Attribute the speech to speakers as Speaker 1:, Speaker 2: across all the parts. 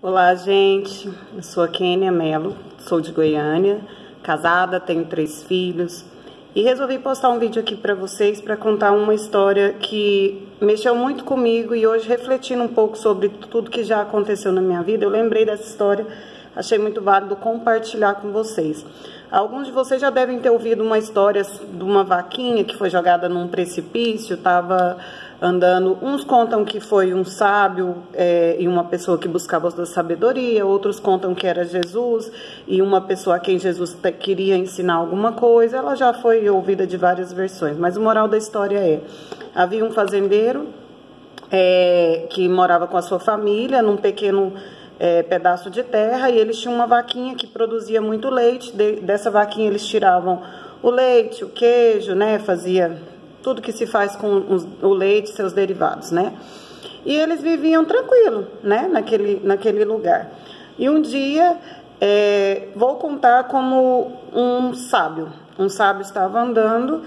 Speaker 1: Olá, gente. Eu sou a Kênia Mello, sou de Goiânia, casada, tenho 3 filhos e resolvi postar um vídeo aqui para vocês para contar uma história que mexeu muito comigo e hoje, refletindo um pouco sobre tudo que já aconteceu na minha vida, eu lembrei dessa história, achei muito válido compartilhar com vocês. Alguns de vocês já devem ter ouvido uma história de uma vaquinha que foi jogada num precipício, estava andando. Uns contam que foi um sábio e uma pessoa que buscava a sabedoria, outros contam que era Jesus e uma pessoa a quem Jesus queria ensinar alguma coisa. Ela já foi ouvida de várias versões, mas o moral da história havia um fazendeiro que morava com a sua família num pequeno pedaço de terra, e eles tinham uma vaquinha que produzia muito leite. Dessa vaquinha eles tiravam o leite, o queijo, né? Fazia tudo que se faz com o leite e seus derivados, né? E eles viviam tranquilo, né? Naquele lugar. E um dia, vou contar como um sábio estava andando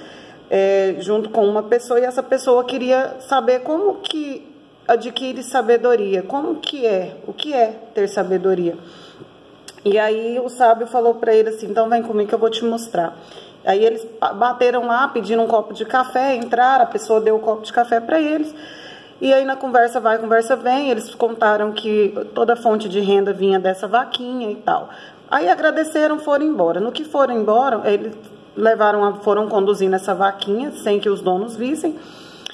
Speaker 1: junto com uma pessoa, e essa pessoa queria saber como que adquire sabedoria, o que é ter sabedoria. E aí o sábio falou para ele assim: então vem comigo que eu vou te mostrar. Aí eles bateram lá, pediram um copo de café, entraram, a pessoa deu o copo de café para eles. E aí na conversa vai, conversa vem, eles contaram que toda a fonte de renda vinha dessa vaquinha e tal. Aí agradeceram, foram embora. No que foram embora, eles foram conduzindo essa vaquinha sem que os donos vissem.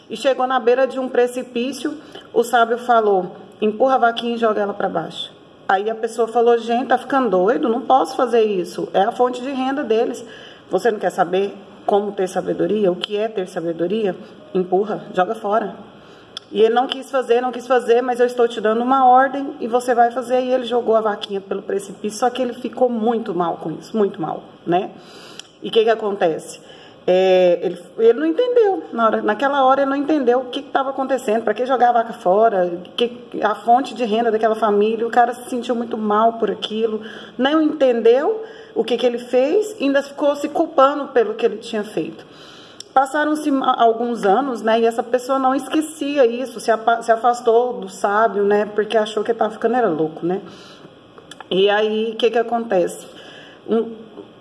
Speaker 1: E chegou na beira de um precipício, o sábio falou: empurra a vaquinha e joga ela para baixo. Aí a pessoa falou: gente, tá ficando doido? Não posso fazer isso, é a fonte de renda deles. Você não quer saber como ter sabedoria? O que é ter sabedoria? Empurra, joga fora. E ele não quis fazer, mas eu estou te dando uma ordem e você vai fazer. E ele jogou a vaquinha pelo precipício, só que ele ficou muito mal com isso, muito mal, né? E o que acontece? Ele não entendeu, naquela hora ele não entendeu o que estava acontecendo, para que jogar a vaca fora, a fonte de renda daquela família. O cara se sentiu muito mal por aquilo, não entendeu o que ele fez, ainda ficou se culpando pelo que ele tinha feito. Passaram-se alguns anos, né, e essa pessoa não esquecia isso, se afastou do sábio, né, porque achou que ele estava ficando louco, né. E aí, o que acontece?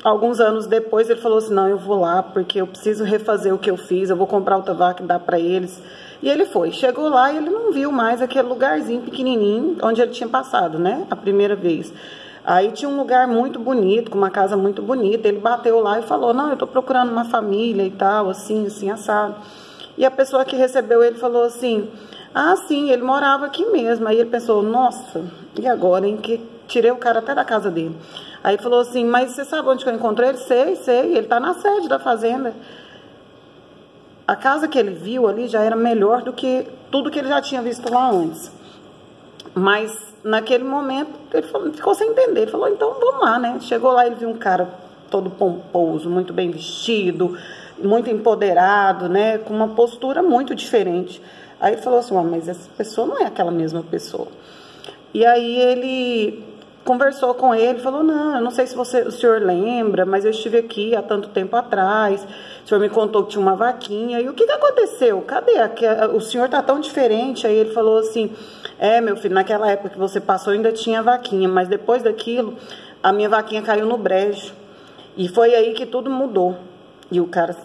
Speaker 1: Alguns anos depois ele falou assim: não, eu vou lá porque eu preciso refazer o que eu fiz, eu vou comprar outra vaca e dar para eles. E ele foi, chegou lá e ele não viu mais aquele lugarzinho pequenininho onde ele tinha passado, né, a primeira vez. Aí tinha um lugar muito bonito, com uma casa muito bonita. Ele bateu lá e falou: não, eu tô procurando uma família e tal, assim, assado. E a pessoa que recebeu ele falou assim: ah, sim, ele morava aqui mesmo. Aí ele pensou: nossa, e agora, hein, que tirei o cara até da casa dele. Aí ele falou assim: mas você sabe onde que eu encontrei ele? Sei, ele tá na sede da fazenda. A casa que ele viu ali já era melhor do que tudo que ele já tinha visto lá antes. Mas naquele momento ele ficou sem entender. Ele falou: então vamos lá, né? Chegou lá, ele viu um cara todo pomposo, muito bem vestido, muito empoderado, né? Com uma postura muito diferente. Aí ele falou assim: mas essa pessoa não é aquela mesma pessoa. E aí ele conversou com ele, falou: não, eu não sei se o senhor lembra, mas eu estive aqui há tanto tempo atrás, o senhor me contou que tinha uma vaquinha, e o que aconteceu? Cadê? O senhor tá tão diferente. Aí ele falou assim: meu filho, naquela época que você passou ainda tinha vaquinha, mas depois daquilo, a minha vaquinha caiu no brejo, e foi aí que tudo mudou. E o cara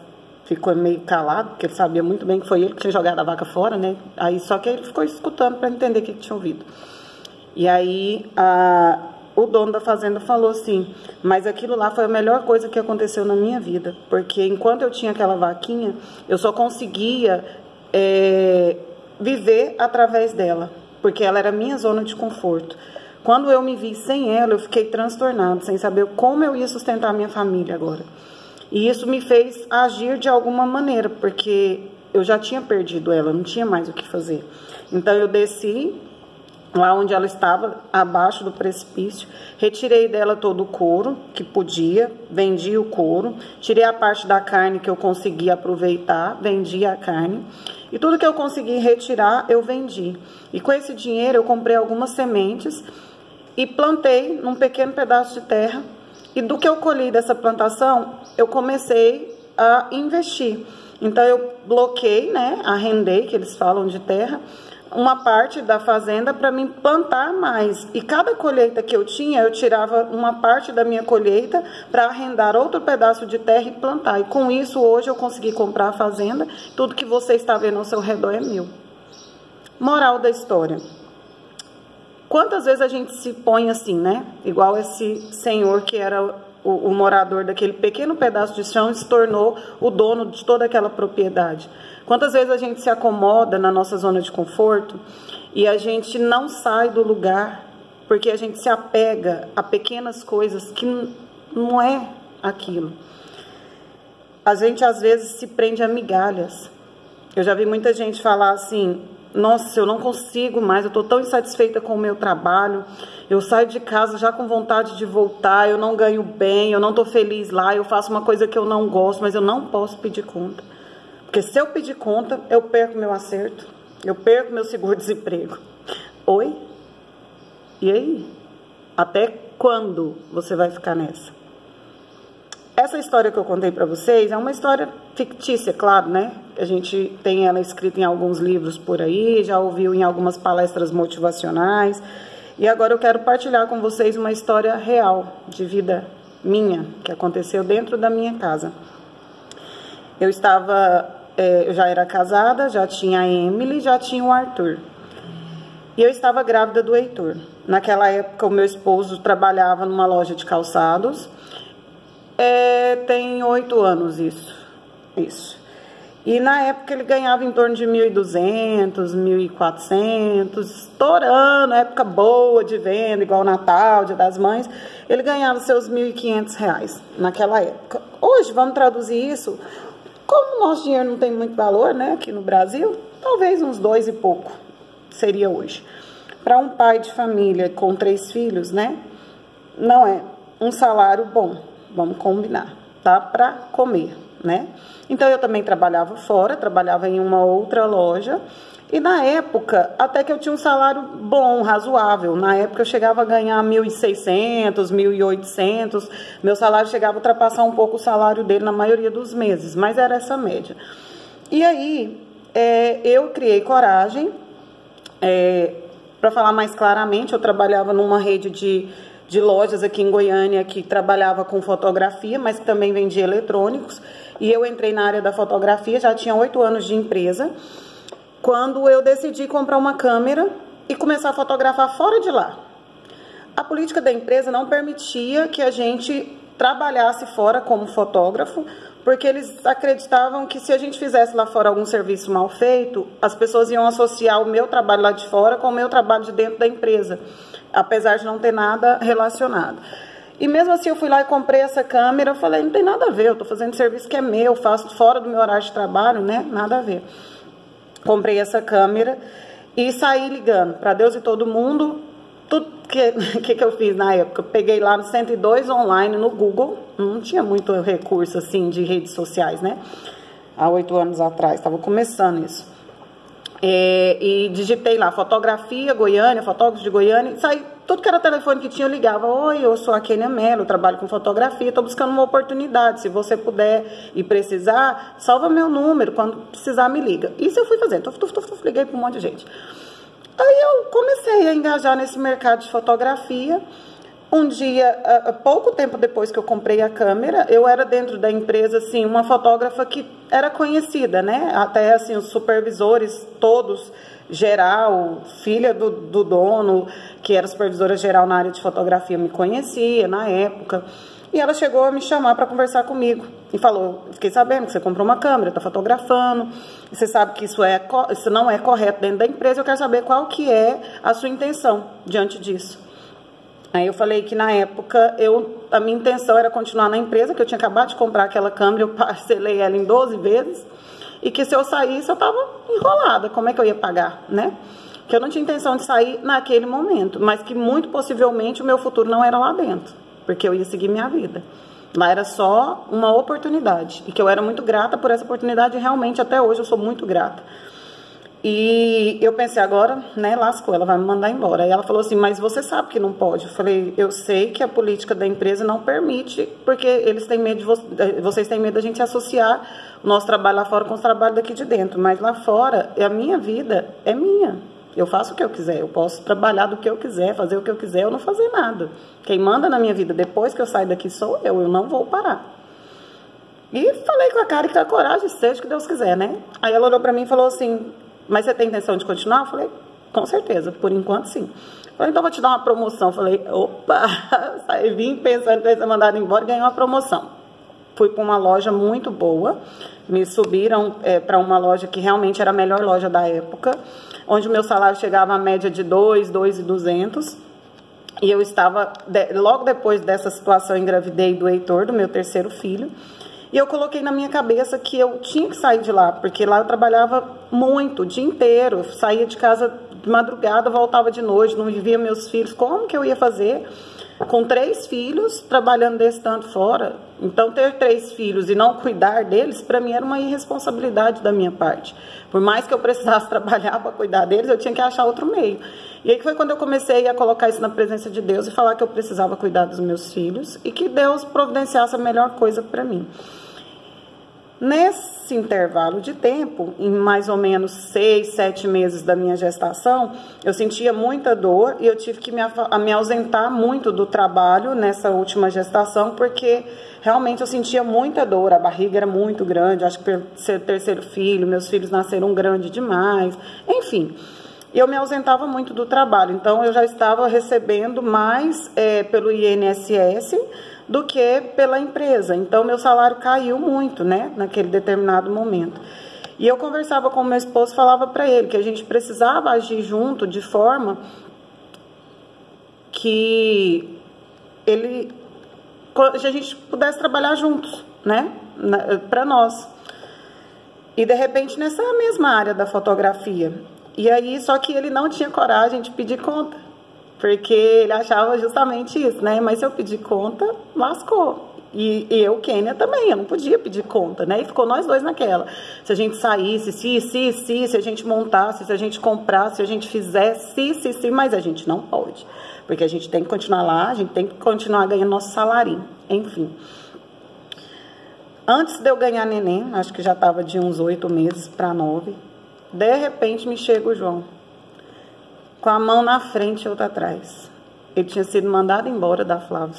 Speaker 1: ficou meio calado, porque ele sabia muito bem que foi ele que tinha jogado a vaca fora, né? Aí só que ele ficou escutando para entender o que tinha ouvido. E aí o dono da fazenda falou assim: mas aquilo lá foi a melhor coisa que aconteceu na minha vida, porque enquanto eu tinha aquela vaquinha, eu só conseguia viver através dela, porque ela era minha zona de conforto. Quando eu me vi sem ela, eu fiquei transtornado, sem saber como eu ia sustentar a minha família agora. E isso me fez agir de alguma maneira, porque eu já tinha perdido ela, não tinha mais o que fazer. Então eu desci lá onde ela estava, abaixo do precipício, retirei dela todo o couro que podia, vendi o couro, tirei a parte da carne que eu consegui aproveitar, vendi a carne, e tudo que eu consegui retirar, eu vendi. E com esse dinheiro eu comprei algumas sementes e plantei num pequeno pedaço de terra, e do que eu colhi dessa plantação, eu comecei a investir. Então eu bloqueei, né, arrendei, que eles falam de terra, uma parte da fazenda para mim plantar mais. E cada colheita que eu tinha, eu tirava uma parte da minha colheita para arrendar outro pedaço de terra e plantar. E com isso, hoje eu consegui comprar a fazenda. Tudo que você está vendo ao seu redor é meu. Moral da história. Quantas vezes a gente se põe assim, né? Igual esse senhor que era o morador daquele pequeno pedaço de chão e se tornou o dono de toda aquela propriedade. Quantas vezes a gente se acomoda na nossa zona de conforto e a gente não sai do lugar porque a gente se apega a pequenas coisas que não é aquilo. A gente às vezes se prende a migalhas. Eu já vi muita gente falar assim: nossa, eu não consigo mais, eu estou tão insatisfeita com o meu trabalho, eu saio de casa já com vontade de voltar, eu não ganho bem, eu não estou feliz lá, eu faço uma coisa que eu não gosto, mas eu não posso pedir conta. Porque se eu pedir conta, eu perco meu acerto, eu perco meu seguro-desemprego. Oi? E aí? Até quando você vai ficar nessa? Essa história que eu contei para vocês é uma história fictícia, claro, né? A gente tem ela escrita em alguns livros por aí, já ouviu em algumas palestras motivacionais. E agora eu quero partilhar com vocês uma história real, de vida minha, que aconteceu dentro da minha casa. Eu já era casada, já tinha a Emily, já tinha o Arthur. E eu estava grávida do Heitor. Naquela época, o meu esposo trabalhava numa loja de calçados. Tem 8 anos isso. E na época ele ganhava em torno de 1.200, 1.400, estourando, época boa de venda, igual Natal, Dia das Mães, ele ganhava seus R$1.500 naquela época. Hoje, vamos traduzir isso, como o nosso dinheiro não tem muito valor, né, aqui no Brasil, talvez uns 2 e pouco seria hoje. Para um pai de família com 3 filhos, né, não é um salário bom. Vamos combinar, tá? Para comer, né? Então, eu também trabalhava fora, trabalhava em uma outra loja. E na época, até que eu tinha um salário bom, razoável. Na época, eu chegava a ganhar 1.600, 1.800. Meu salário chegava a ultrapassar um pouco o salário dele na maioria dos meses. Mas era essa média. E aí, eu criei coragem. Para falar mais claramente, eu trabalhava numa rede de lojas aqui em Goiânia que trabalhava com fotografia, mas que também vendia eletrônicos. E eu entrei na área da fotografia, já tinha 8 anos de empresa, quando eu decidi comprar uma câmera e começar a fotografar fora de lá. A política da empresa não permitia que a gente trabalhasse fora como fotógrafo, porque eles acreditavam que se a gente fizesse lá fora algum serviço mal feito, as pessoas iam associar o meu trabalho lá de fora com o meu trabalho de dentro da empresa, apesar de não ter nada relacionado. E mesmo assim eu fui lá e comprei essa câmera, eu falei, não tem nada a ver, eu tô fazendo serviço que é meu, faço fora do meu horário de trabalho, né? Nada a ver. Comprei essa câmera e saí ligando para Deus e todo mundo. Tudo que eu fiz na época, peguei lá no 102 online no Google, não tinha muito recurso assim de redes sociais, né? Há 8 anos atrás, estava começando isso. E digitei lá, fotografia Goiânia, fotógrafo de Goiânia, saí, tudo que era telefone que tinha eu ligava, oi, eu sou a Kênia Mello, trabalho com fotografia, estou buscando uma oportunidade, se você puder e precisar, salva meu número, quando precisar me liga. Isso eu fui fazendo, liguei para um monte de gente. Aí eu comecei a engajar nesse mercado de fotografia. Um dia, pouco tempo depois que eu comprei a câmera, eu era dentro da empresa, assim, uma fotógrafa que era conhecida, né? Até, assim, os supervisores todos, geral, filha do dono, que era supervisora geral na área de fotografia, me conhecia na época. E ela chegou a me chamar para conversar comigo e falou, fiquei sabendo que você comprou uma câmera, está fotografando, você sabe que isso não é correto dentro da empresa, eu quero saber qual que é a sua intenção diante disso. Aí eu falei que na época a minha intenção era continuar na empresa, que eu tinha acabado de comprar aquela câmera, eu parcelei ela em 12 vezes, e que se eu saísse eu estava enrolada, como é que eu ia pagar, né? Que eu não tinha intenção de sair naquele momento, mas que muito possivelmente o meu futuro não era lá dentro, porque eu ia seguir minha vida. Lá era só uma oportunidade, e que eu era muito grata por essa oportunidade, e realmente até hoje eu sou muito grata. E eu pensei, agora, né, lascou, ela vai me mandar embora. Aí ela falou assim, mas você sabe que não pode. Eu falei, eu sei que a política da empresa não permite, porque eles têm medo vocês têm medo da gente associar o nosso trabalho lá fora com o trabalho daqui de dentro. Mas lá fora, a minha vida é minha. Eu faço o que eu quiser, eu posso trabalhar do que eu quiser, fazer o que eu quiser, ou não fazer nada. Quem manda na minha vida depois que eu sair daqui sou eu não vou parar. E falei com a cara e com a coragem, seja o que Deus quiser, né? Aí ela olhou pra mim e falou assim, mas você tem intenção de continuar? Eu falei, com certeza, por enquanto sim. Eu falei, então vou te dar uma promoção. Eu falei, opa, vim pensando em ser mandado embora e ganhei uma promoção. Fui para uma loja muito boa, me subiram para uma loja que realmente era a melhor loja da época, onde o meu salário chegava à média de 2.200. E eu estava, logo depois dessa situação, engravidei do Heitor, do meu terceiro filho. E eu coloquei na minha cabeça que eu tinha que sair de lá, porque lá eu trabalhava muito, o dia inteiro. Saía de casa de madrugada, voltava de noite, não vivia meus filhos. Como que eu ia fazer com 3 filhos, trabalhando desse tanto fora? Então, ter 3 filhos e não cuidar deles, para mim era uma irresponsabilidade da minha parte. Por mais que eu precisasse trabalhar para cuidar deles, eu tinha que achar outro meio. E aí foi quando eu comecei a colocar isso na presença de Deus e falar que eu precisava cuidar dos meus filhos e que Deus providenciasse a melhor coisa para mim. Nesse intervalo de tempo, em mais ou menos 6, 7 meses da minha gestação, eu sentia muita dor e eu tive que me ausentar muito do trabalho nessa última gestação, porque realmente eu sentia muita dor, a barriga era muito grande, acho que por ser terceiro filho, meus filhos nasceram grandes demais, enfim. Eu me ausentava muito do trabalho, então eu já estava recebendo mais pelo INSS do que pela empresa. Então, meu salário caiu muito, né, naquele determinado momento. E eu conversava com o meu esposo, falava para ele que a gente precisava agir junto de forma que a gente pudesse trabalhar juntos, né, para nós. E, de repente, nessa mesma área da fotografia. E aí, só que ele não tinha coragem de pedir conta. Porque ele achava justamente isso, né? Mas se eu pedir conta, lascou. E eu, Kênia, também, eu não podia pedir conta, né? E ficou nós dois naquela. Se a gente saísse, se a gente montasse, se a gente comprasse, se a gente fizesse, mas a gente não pode. Porque a gente tem que continuar lá, a gente tem que continuar ganhando nosso salarinho. Enfim. Antes de eu ganhar neném, acho que já estava de uns 8 meses para 9, de repente me chega o João. Com a mão na frente e outra atrás. Ele tinha sido mandado embora da Flávia.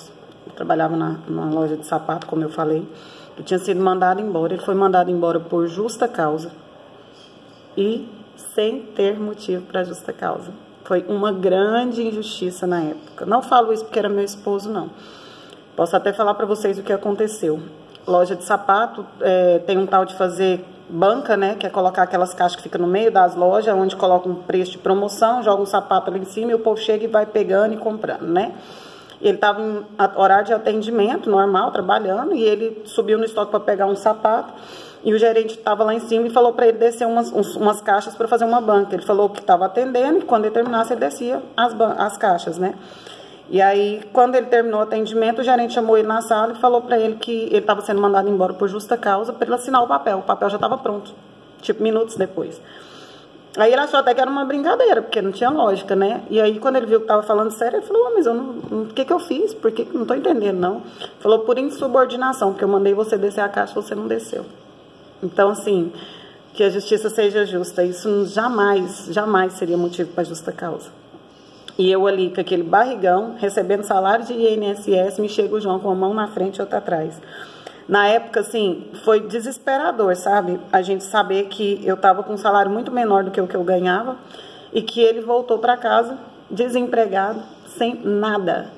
Speaker 1: Eu trabalhava numa loja de sapato, como eu falei. Ele tinha sido mandado embora. Ele foi mandado embora por justa causa. E sem ter motivo para justa causa. Foi uma grande injustiça na época. Não falo isso porque era meu esposo, não. Posso até falar para vocês o que aconteceu. Loja de sapato, tem um tal de fazer banca, né, que é colocar aquelas caixas que ficam no meio das lojas, onde coloca um preço de promoção, joga um sapato ali em cima e o povo chega e vai pegando e comprando, né. Ele estava em horário de atendimento normal, trabalhando, e ele subiu no estoque para pegar um sapato, e o gerente estava lá em cima e falou para ele descer umas caixas para fazer uma banca. Ele falou que estava atendendo e quando ele terminasse ele descia as caixas, né. E aí, quando ele terminou o atendimento, o gerente chamou ele na sala e falou para ele que ele estava sendo mandado embora por justa causa para ele assinar o papel já estava pronto, tipo minutos depois. Aí ele achou até que era uma brincadeira, porque não tinha lógica, né? E aí, quando ele viu que estava falando sério, ele falou, mas o que eu fiz? Por que não estou entendendo, não? Falou, por insubordinação, porque eu mandei você descer a caixa e você não desceu. Então, assim, que a justiça seja justa, isso jamais seria motivo para justa causa. E eu ali, com aquele barrigão, recebendo salário de INSS, me chega o João com a mão na frente e outra atrás. Na época, assim, foi desesperador, sabe? A gente saber que eu estava com um salário muito menor do que o que eu ganhava e que ele voltou para casa desempregado, sem nada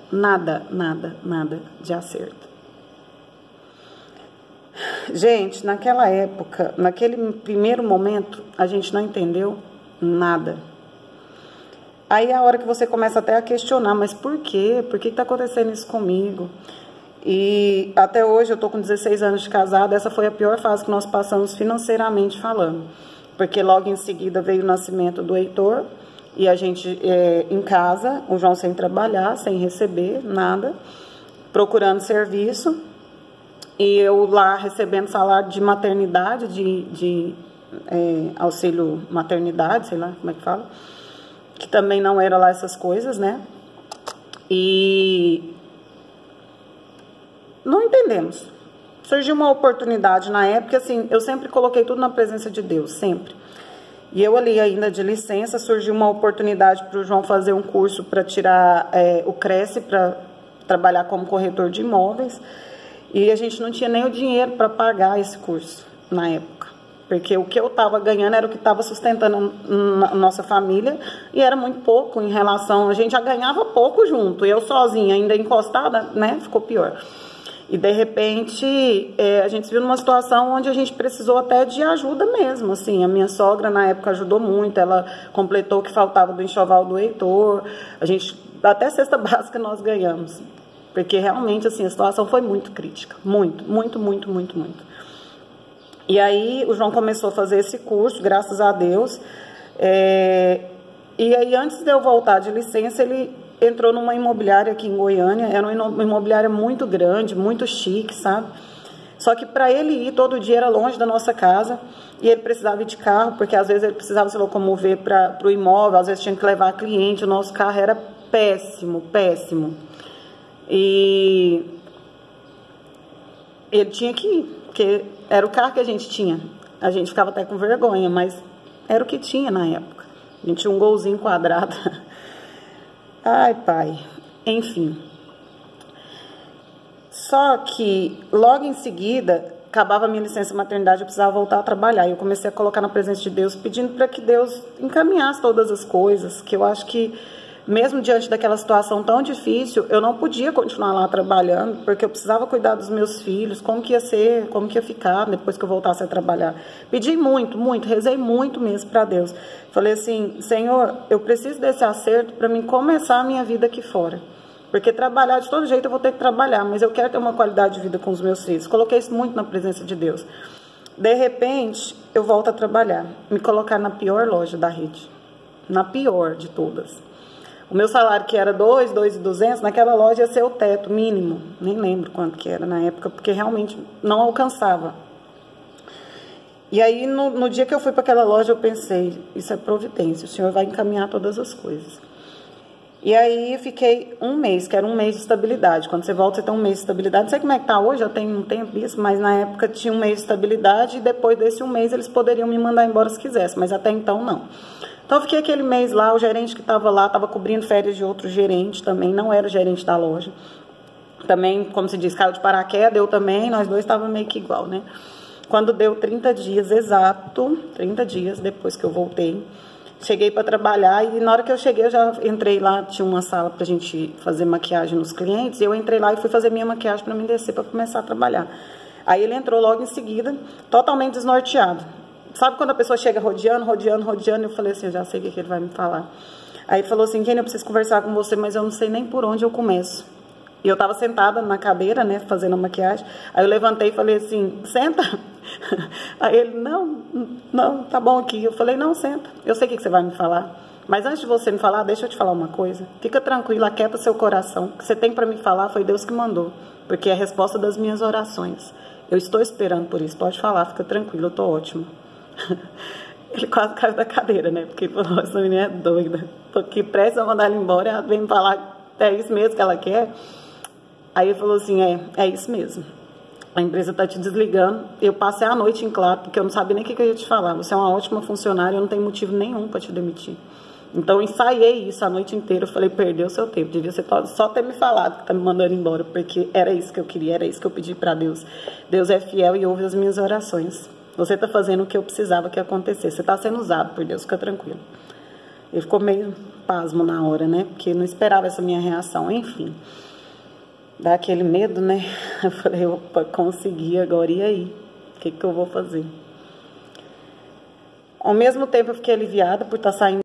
Speaker 1: de acerto. Gente, naquela época, naquele primeiro momento, a gente não entendeu nada. Aí é a hora que você começa até a questionar, mas por quê? Por que está acontecendo isso comigo? E até hoje eu estou com 16 anos de casada, essa foi a pior fase que nós passamos financeiramente falando. Porque logo em seguida veio o nascimento do Heitor, e a gente em casa, o João sem trabalhar, sem receber nada, procurando serviço, e eu lá recebendo salário de maternidade, de auxílio maternidade, sei lá como é que fala, que também não era lá essas coisas, né? E não entendemos. Surgiu uma oportunidade na época, assim, eu sempre coloquei tudo na presença de Deus, sempre. E eu ali ainda de licença, surgiu uma oportunidade para o João fazer um curso para tirar o Cresce, para trabalhar como corretor de imóveis. E a gente não tinha nem o dinheiro para pagar esse curso na época. Porque o que eu estava ganhando era o que estava sustentando a nossa família. E era muito pouco em relação... A gente já ganhava pouco junto. Eu sozinha, ainda encostada, né? Ficou pior. E, de repente, a gente se viu numa situação onde a gente precisou até de ajuda mesmo, assim. A minha sogra, na época, ajudou muito. Ela completou o que faltava do enxoval do Heitor. A gente, até cesta básica, nós ganhamos. Porque, realmente, assim, a situação foi muito crítica. Muito, muito, muito, muito, muito. E aí, o João começou a fazer esse curso, graças a Deus. E aí, antes de eu voltar de licença, ele entrou numa imobiliária aqui em Goiânia. Era uma imobiliária muito grande, muito chique, sabe? Só que para ele ir todo dia era longe da nossa casa. E ele precisava ir de carro, porque às vezes ele precisava se locomover para o imóvel. Às vezes tinha que levar cliente. O nosso carro era péssimo, péssimo. E ele tinha que ir, porque era o carro que a gente tinha. A gente ficava até com vergonha, mas era o que tinha na época. A gente tinha um golzinho quadrado. Ai, pai. Enfim. Só que, logo em seguida, acabava a minha licença maternidade, eu precisava voltar a trabalhar. E eu comecei a colocar na presença de Deus, pedindo para que Deus encaminhasse todas as coisas. Que eu acho que, mesmo diante daquela situação tão difícil, eu não podia continuar lá trabalhando, porque eu precisava cuidar dos meus filhos, como que ia ser, como que ia ficar depois que eu voltasse a trabalhar. Pedi muito, muito, rezei muito mesmo para Deus. Falei assim, Senhor, eu preciso desse acerto para mim começar a minha vida aqui fora. Porque trabalhar, de todo jeito eu vou ter que trabalhar, mas eu quero ter uma qualidade de vida com os meus filhos. Coloquei isso muito na presença de Deus. De repente, eu volto a trabalhar, me colocar na pior loja da rede, na pior de todas. O meu salário, que era 2.200, naquela loja ia ser o teto mínimo. Nem lembro quanto que era na época, porque realmente não alcançava. E aí, no dia que eu fui para aquela loja, eu pensei, isso é providência, o Senhor vai encaminhar todas as coisas. E aí, fiquei um mês, que era um mês de estabilidade. Quando você volta, você tem um mês de estabilidade. Não sei como é que tá hoje, já tem um tempo isso, mas na época tinha um mês de estabilidade e depois desse um mês eles poderiam me mandar embora se quisessem, mas até então não. Então, eu fiquei aquele mês lá, o gerente que estava lá estava cobrindo férias de outro gerente também, não era o gerente da loja. Também, como se diz, caiu de paraquedas, eu também, nós dois estávamos meio que igual, né? Quando deu 30 dias exato, 30 dias depois que eu voltei, cheguei para trabalhar e na hora que eu cheguei, eu já entrei lá, tinha uma sala pra gente fazer maquiagem nos clientes, e eu entrei lá e fui fazer minha maquiagem para mim descer para começar a trabalhar. Aí ele entrou logo em seguida, totalmente desnorteado. Sabe quando a pessoa chega rodeando, eu falei assim, eu já sei o que ele vai me falar. Aí ele falou assim, Kênia, eu preciso conversar com você, mas eu não sei nem por onde eu começo. E eu tava sentada na cadeira, né, fazendo a maquiagem. Aí eu levantei e falei assim, senta. Aí ele, não, tá bom aqui. Eu falei, não, senta. Eu sei o que você vai me falar. Mas antes de você me falar, deixa eu te falar uma coisa. Fica tranquila, aquieta seu coração. O que você tem pra me falar foi Deus que mandou. Porque é a resposta das minhas orações. Eu estou esperando por isso. Pode falar, fica tranquilo, eu tô ótimo. Ele quase caiu da cadeira, né? Porque ele falou, essa menina é doida. Tô aqui prestes a mandar ela embora, ela vem me falar, é isso mesmo que ela quer? Aí ele falou assim, é isso mesmo. A empresa tá te desligando. Eu passei a noite em claro, porque eu não sabia nem o que eu ia te falar. Você é uma ótima funcionária, eu não tenho motivo nenhum para te demitir. Então, eu ensaiei isso a noite inteira. Eu falei, perdeu o seu tempo. Devia ser só ter me falado que tá me mandando embora, porque era isso que eu queria, era isso que eu pedi para Deus. Deus é fiel e ouve as minhas orações. Você tá fazendo o que eu precisava que acontecesse. Você tá sendo usado por Deus, fica tranquilo. Ele ficou meio pasmo na hora, né? Porque não esperava essa minha reação. Enfim, dá aquele medo, né? Eu falei, opa, consegui agora, e aí? O que eu vou fazer? Ao mesmo tempo, eu fiquei aliviada por estar saindo